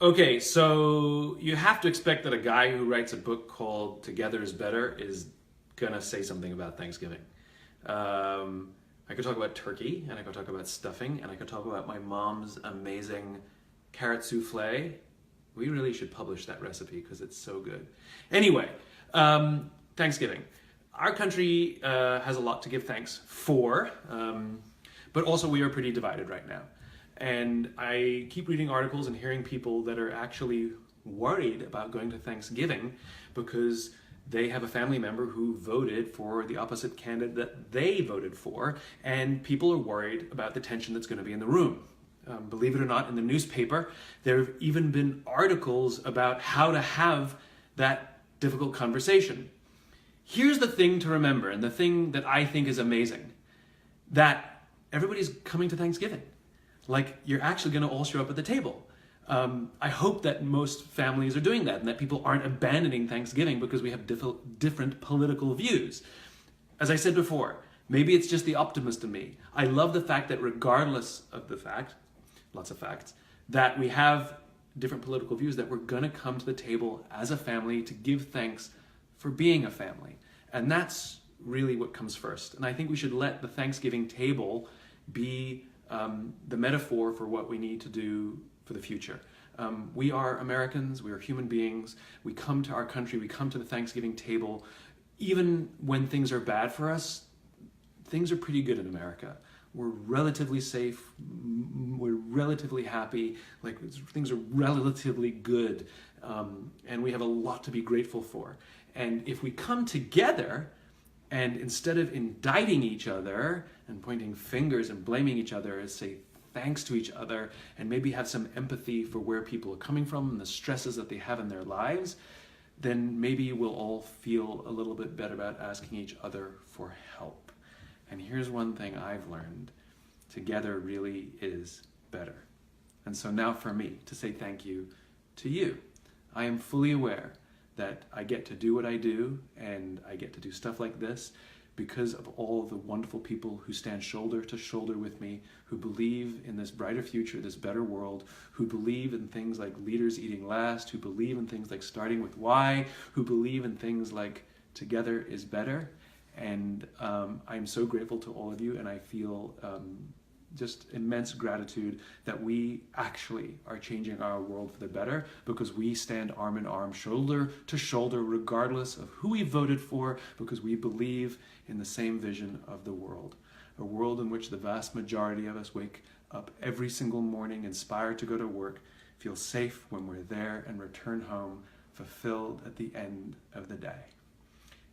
Okay, so you have to expect that a guy who writes a book called Together is Better is gonna say something about Thanksgiving. I could talk about turkey, and I could talk about stuffing, and I could talk about my mom's amazing carrot souffle. We really should publish that recipe because it's so good. Anyway, Thanksgiving. Our country has a lot to give thanks for, but also we are pretty divided right now. And I keep reading articles and hearing people that are actually worried about going to Thanksgiving because they have a family member who voted for the opposite candidate that they voted for, and people are worried about the tension that's going to be in the room. Believe it or not, in the newspaper, there have even been articles about how to have that difficult conversation. Here's the thing to remember, and the thing that I think is amazing, that everybody's coming to Thanksgiving. Like, you're actually going to all show up at the table. I hope that most families are doing that and that people aren't abandoning Thanksgiving because we have different political views. As I said before, maybe it's just the optimist in me. I love the fact that regardless of the fact, lots of facts, that we have different political views, that we're going to come to the table as a family to give thanks for being a family. And that's really what comes first. And I think we should let the Thanksgiving table be the metaphor for what we need to do for the future. We are Americans, we are human beings, we come to our country, we come to the Thanksgiving table. Even when things are bad for us, things are pretty good in America. We're relatively safe, we're relatively happy, like things are relatively good, and we have a lot to be grateful for. And if we come together, and instead of indicting each other and pointing fingers and blaming each other, say thanks to each other and maybe have some empathy for where people are coming from and the stresses that they have in their lives, then maybe we'll all feel a little bit better about asking each other for help. And here's one thing I've learned. Together really is better. And so now for me to say thank you to you. I am fully aware that I get to do what I do and I get to do stuff like this because of all the wonderful people who stand shoulder to shoulder with me, who believe in this brighter future, this better world, who believe in things like leaders eating last, who believe in things like starting with why, who believe in things like together is better. And I'm so grateful to all of you, and I feel just immense gratitude that we actually are changing our world for the better because we stand arm in arm, shoulder to shoulder, regardless of who we voted for, because we believe in the same vision of the world. A world in which the vast majority of us wake up every single morning inspired to go to work, feel safe when we're there, and return home fulfilled at the end of the day.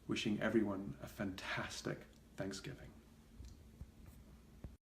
Wishing everyone a fantastic Thanksgiving.